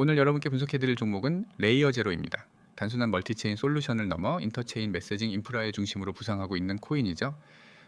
오늘 여러분께 분석해드릴 종목은 레이어 제로입니다. 단순한 멀티체인 솔루션을 넘어 인터체인 메시징 인프라의 중심으로 부상하고 있는 코인이죠.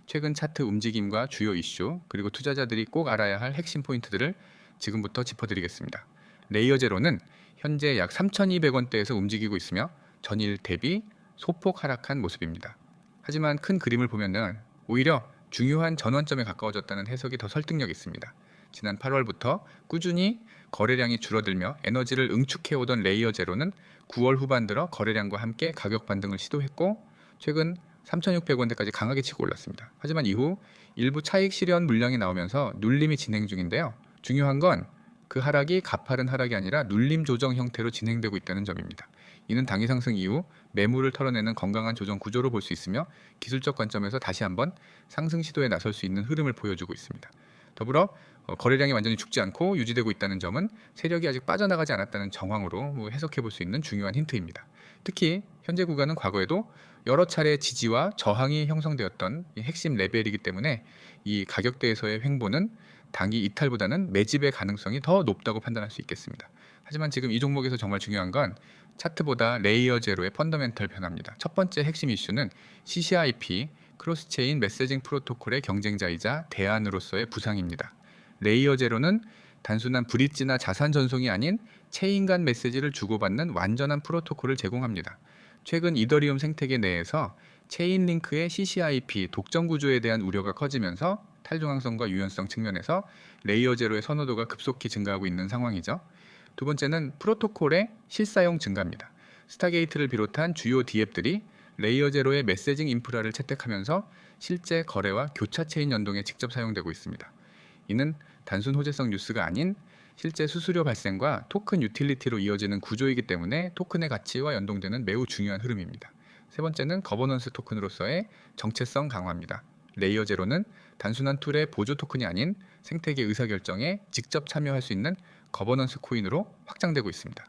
최근 차트 움직임과 주요 이슈, 그리고 투자자들이 꼭 알아야 할 핵심 포인트들을 지금부터 짚어드리겠습니다. 레이어 제로는 현재 약 3,200원대에서 움직이고 있으며 전일 대비 소폭 하락한 모습입니다. 하지만 큰 그림을 보면은 오히려 중요한 전환점에 가까워졌다는 해석이 더 설득력 있습니다. 지난 8월부터 꾸준히 거래량이 줄어들며 에너지를 응축해오던 레이어 제로는 9월 후반 들어 거래량과 함께 가격 반등을 시도했고 최근 3,600원대까지 강하게 치고 올랐습니다. 하지만 이후 일부 차익 실현 물량이 나오면서 눌림이 진행 중인데요. 중요한 건 그 하락이 가파른 하락이 아니라 눌림 조정 형태로 진행되고 있다는 점입니다. 이는 단기 상승 이후 매물을 털어내는 건강한 조정 구조로 볼 수 있으며 기술적 관점에서 다시 한번 상승 시도에 나설 수 있는 흐름을 보여주고 있습니다. 더불어 거래량이 완전히 죽지 않고 유지되고 있다는 점은 세력이 아직 빠져나가지 않았다는 정황으로 해석해 볼 수 있는 중요한 힌트입니다. 특히 현재 구간은 과거에도 여러 차례 지지와 저항이 형성되었던 이 핵심 레벨이기 때문에 이 가격대에서의 횡보는 단기 이탈보다는 매집의 가능성이 더 높다고 판단할 수 있겠습니다. 하지만 지금 이 종목에서 정말 중요한 건 차트보다 레이어 제로의 펀더멘털 변화입니다. 첫 번째 핵심 이슈는 CCIP 크로스체인 메시징 프로토콜의 경쟁자이자 대안으로서의 부상입니다. 레이어 제로는 단순한 브릿지나 자산 전송이 아닌 체인 간 메시지를 주고받는 완전한 프로토콜을 제공합니다. 최근 이더리움 생태계 내에서 체인 링크의 CCIP 독점 구조에 대한 우려가 커지면서 탈중앙성과 유연성 측면에서 레이어 제로의 선호도가 급속히 증가하고 있는 상황이죠. 두 번째는 프로토콜의 실사용 증가입니다. 스타게이트를 비롯한 주요 D앱들이 레이어 제로의 메시징 인프라를 채택하면서 실제 거래와 교차 체인 연동에 직접 사용되고 있습니다. 이는 단순 호재성 뉴스가 아닌 실제 수수료 발생과 토큰 유틸리티로 이어지는 구조이기 때문에 토큰의 가치와 연동되는 매우 중요한 흐름입니다. 세 번째는 거버넌스 토큰으로서의 정체성 강화입니다. 레이어 제로는 단순한 툴의 보조 토큰이 아닌 생태계 의사결정에 직접 참여할 수 있는 거버넌스 코인으로 확장되고 있습니다.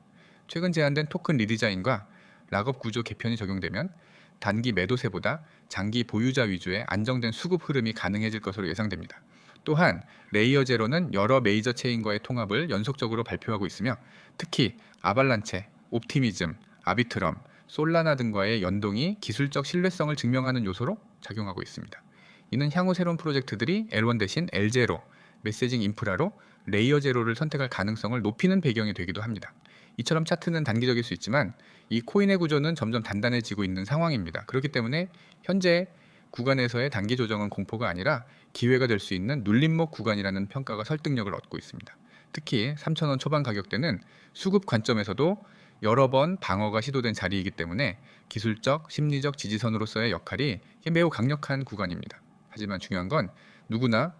최근 제안된 토큰 리디자인과 락업 구조 개편이 적용되면 단기 매도세보다 장기 보유자 위주의 안정된 수급 흐름이 가능해질 것으로 예상됩니다. 또한 레이어 제로는 여러 메이저 체인과의 통합을 연속적으로 발표하고 있으며 특히 아발란체, 옵티미즘, 아비트럼, 솔라나 등과의 연동이 기술적 신뢰성을 증명하는 요소로 작용하고 있습니다. 이는 향후 새로운 프로젝트들이 L1 대신 L0, 메시징 인프라로 레이어 제로를 선택할 가능성을 높이는 배경이 되기도 합니다. 이처럼 차트는 단기적일 수 있지만 이 코인의 구조는 점점 단단해지고 있는 상황입니다. 그렇기 때문에 현재 구간에서의 단기 조정은 공포가 아니라 기회가 될 수 있는 눌림목 구간이라는 평가가 설득력을 얻고 있습니다. 특히 3,000원 초반 가격대는 수급 관점에서도 여러 번 방어가 시도된 자리이기 때문에 기술적, 심리적 지지선으로서의 역할이 매우 강력한 구간입니다. 하지만 중요한 건 누구나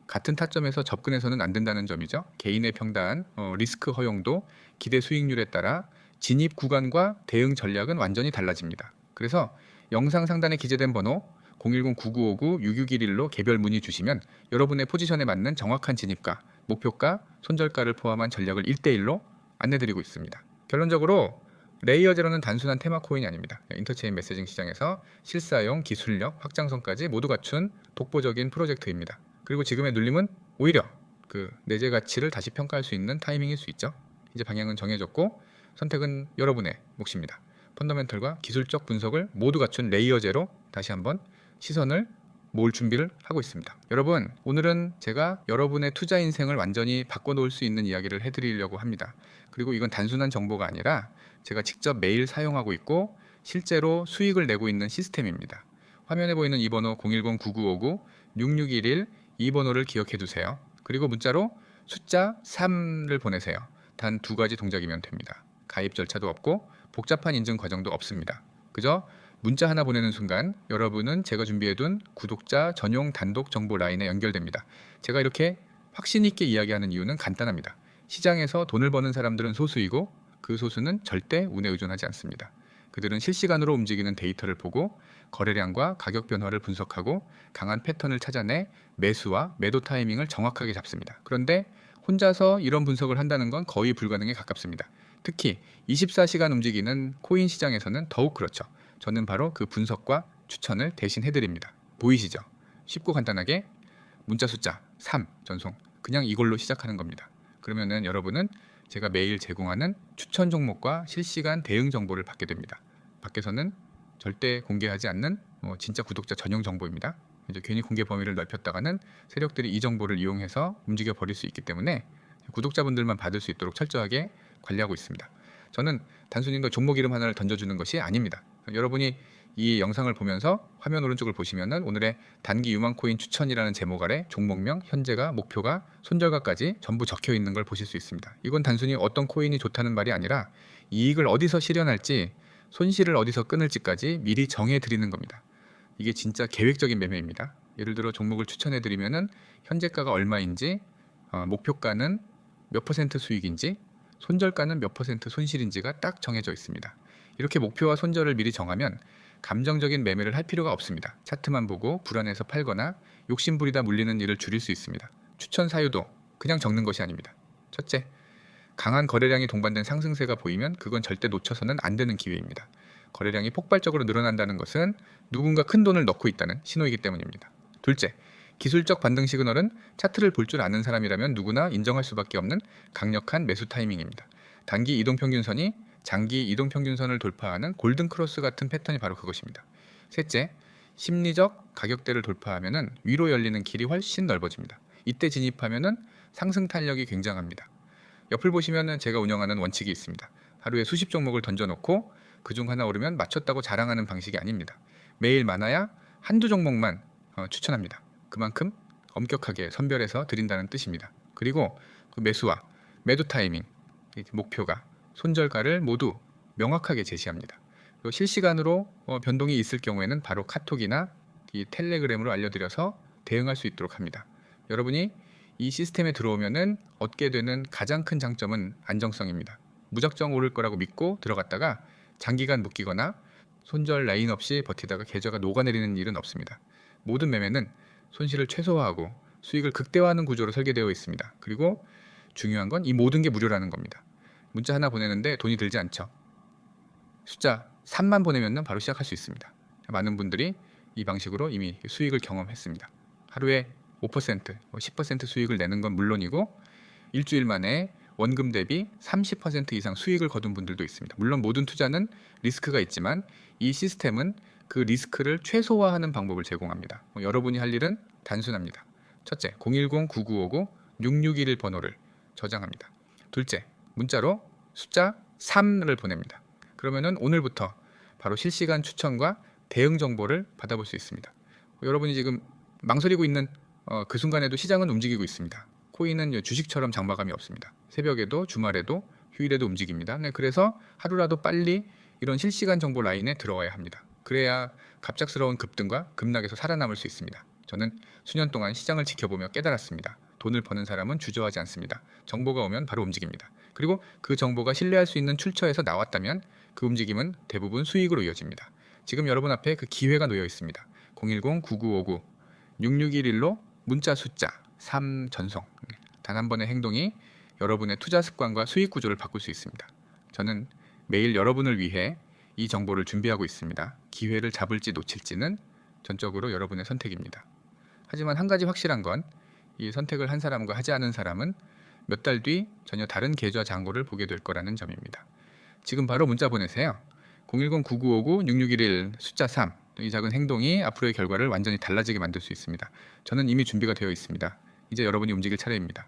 같은 타점에서 접근해서는 안 된다는 점이죠. 개인의 평단, 리스크 허용도, 기대 수익률에 따라 진입 구간과 대응 전략은 완전히 달라집니다. 그래서 영상 상단에 기재된 번호 010-9959-6611로 개별 문의 주시면 여러분의 포지션에 맞는 정확한 진입가, 목표가, 손절가를 포함한 전략을 1대1로 안내드리고 있습니다. 결론적으로 레이어 제로는 단순한 테마 코인이 아닙니다. 인터체인 메시징 시장에서 실사용, 기술력, 확장성까지 모두 갖춘 독보적인 프로젝트입니다. 그리고 지금의 눌림은 오히려 그 내재 가치를 다시 평가할 수 있는 타이밍일 수 있죠. 이제 방향은 정해졌고 선택은 여러분의 몫입니다. 펀더멘털과 기술적 분석을 모두 갖춘 레이어 제로 다시 한번 시선을 모을 준비를 하고 있습니다. 여러분, 오늘은 제가 여러분의 투자 인생을 완전히 바꿔놓을 수 있는 이야기를 해드리려고 합니다. 그리고 이건 단순한 정보가 아니라 제가 직접 매일 사용하고 있고 실제로 수익을 내고 있는 시스템입니다. 화면에 보이는 이 번호 010-9959-6611 이 번호를 기억해 두세요. 그리고 문자로 숫자 3를 보내세요. 단 2가지 동작이면 됩니다. 가입 절차도 없고 복잡한 인증 과정도 없습니다. 그저 문자 하나 보내는 순간 여러분은 제가 준비해둔 구독자 전용 단독 정보 라인에 연결됩니다. 제가 이렇게 확신 있게 이야기하는 이유는 간단합니다. 시장에서 돈을 버는 사람들은 소수이고 그 소수는 절대 운에 의존하지 않습니다. 그들은 실시간으로 움직이는 데이터를 보고 거래량과 가격 변화를 분석하고 강한 패턴을 찾아내 매수와 매도 타이밍을 정확하게 잡습니다. 그런데 혼자서 이런 분석을 한다는 건 거의 불가능에 가깝습니다. 특히 24시간 움직이는 코인 시장에서는 더욱 그렇죠. 저는 바로 그 분석과 추천을 대신 해드립니다. 보이시죠? 쉽고 간단하게 문자 숫자 3 전송, 그냥 이걸로 시작하는 겁니다. 그러면은 여러분은 제가 매일 제공하는 추천 종목과 실시간 대응 정보를 받게 됩니다. 밖에서는 절대 공개하지 않는 진짜 구독자 전용 정보입니다. 이제 괜히 공개 범위를 넓혔다가는 세력들이 이 정보를 이용해서 움직여 버릴 수 있기 때문에 구독자분들만 받을 수 있도록 철저하게 관리하고 있습니다. 저는 단순히 종목 이름 하나를 던져주는 것이 아닙니다. 여러분이 이 영상을 보면서 화면 오른쪽을 보시면은 오늘의 단기 유망 코인 추천이라는 제목 아래 종목명, 현재가, 목표가, 손절가까지 전부 적혀 있는 걸 보실 수 있습니다. 이건 단순히 어떤 코인이 좋다는 말이 아니라 이익을 어디서 실현할지, 손실을 어디서 끊을지까지 미리 정해 드리는 겁니다. 이게 진짜 계획적인 매매입니다. 예를 들어 종목을 추천해 드리면은 현재가가 얼마인지, 목표가는 몇 퍼센트 수익인지, 손절가는 몇 퍼센트 손실인지가 딱 정해져 있습니다. 이렇게 목표와 손절을 미리 정하면 감정적인 매매를 할 필요가 없습니다. 차트만 보고 불안해서 팔거나 욕심부리다 물리는 일을 줄일 수 있습니다. 추천 사유도 그냥 적는 것이 아닙니다. 첫째, 강한 거래량이 동반된 상승세가 보이면 그건 절대 놓쳐서는 안 되는 기회입니다. 거래량이 폭발적으로 늘어난다는 것은 누군가 큰 돈을 넣고 있다는 신호이기 때문입니다. 둘째, 기술적 반등 시그널은 차트를 볼 줄 아는 사람이라면 누구나 인정할 수밖에 없는 강력한 매수 타이밍입니다. 단기 이동평균선이 장기 이동평균선을 돌파하는 골든크로스 같은 패턴이 바로 그것입니다. 셋째, 심리적 가격대를 돌파하면 위로 열리는 길이 훨씬 넓어집니다. 이때 진입하면 상승 탄력이 굉장합니다. 옆을 보시면 제가 운영하는 원칙이 있습니다. 하루에 수십 종목을 던져놓고 그중 하나 오르면 맞췄다고 자랑하는 방식이 아닙니다. 매일 많아야 한두 종목만 추천합니다. 그만큼 엄격하게 선별해서 드린다는 뜻입니다. 그리고 그 매수와 매도 타이밍, 목표가, 손절가를 모두 명확하게 제시합니다. 그리고 실시간으로 변동이 있을 경우에는 바로 카톡이나 이 텔레그램으로 알려드려서 대응할 수 있도록 합니다. 여러분이 이 시스템에 들어오면은 얻게 되는 가장 큰 장점은 안정성입니다. 무작정 오를 거라고 믿고 들어갔다가 장기간 묶이거나 손절 라인 없이 버티다가 계좌가 녹아내리는 일은 없습니다. 모든 매매는 손실을 최소화하고 수익을 극대화하는 구조로 설계되어 있습니다. 그리고 중요한 건 이 모든 게 무료라는 겁니다. 문자 하나 보내는데 돈이 들지 않죠. 숫자 3만 보내면 바로 시작할 수 있습니다. 많은 분들이 이 방식으로 이미 수익을 경험했습니다. 하루에 5%, 10% 수익을 내는 건 물론이고 일주일 만에 원금 대비 30% 이상 수익을 거둔 분들도 있습니다. 물론 모든 투자는 리스크가 있지만 이 시스템은 그 리스크를 최소화하는 방법을 제공합니다. 여러분이 할 일은 단순합니다. 첫째, 010-9959-6611 번호를 저장합니다. 둘째, 문자로 숫자 3을 보냅니다. 그러면은 오늘부터 바로 실시간 추천과 대응 정보를 받아볼 수 있습니다. 여러분이 지금 망설이고 있는 그 순간에도 시장은 움직이고 있습니다. 코인은 주식처럼 장마감이 없습니다. 새벽에도 주말에도 휴일에도 움직입니다. 네, 그래서 하루라도 빨리 이런 실시간 정보 라인에 들어와야 합니다. 그래야 갑작스러운 급등과 급락에서 살아남을 수 있습니다. 저는 수년 동안 시장을 지켜보며 깨달았습니다. 돈을 버는 사람은 주저하지 않습니다. 정보가 오면 바로 움직입니다. 그리고 그 정보가 신뢰할 수 있는 출처에서 나왔다면 그 움직임은 대부분 수익으로 이어집니다. 지금 여러분 앞에 그 기회가 놓여 있습니다. 010-9959-6611로 문자 숫자 3 전송. 단 한 번의 행동이 여러분의 투자 습관과 수익 구조를 바꿀 수 있습니다. 저는 매일 여러분을 위해 이 정보를 준비하고 있습니다. 기회를 잡을지 놓칠지는 전적으로 여러분의 선택입니다. 하지만 한 가지 확실한 건 이 선택을 한 사람과 하지 않은 사람은 몇 달 뒤 전혀 다른 계좌 잔고를 보게 될 거라는 점입니다. 지금 바로 문자 보내세요. 010-9959-6611 숫자 3. 이 작은 행동이 앞으로의 결과를 완전히 달라지게 만들 수 있습니다. 저는 이미 준비가 되어 있습니다. 이제 여러분이 움직일 차례입니다.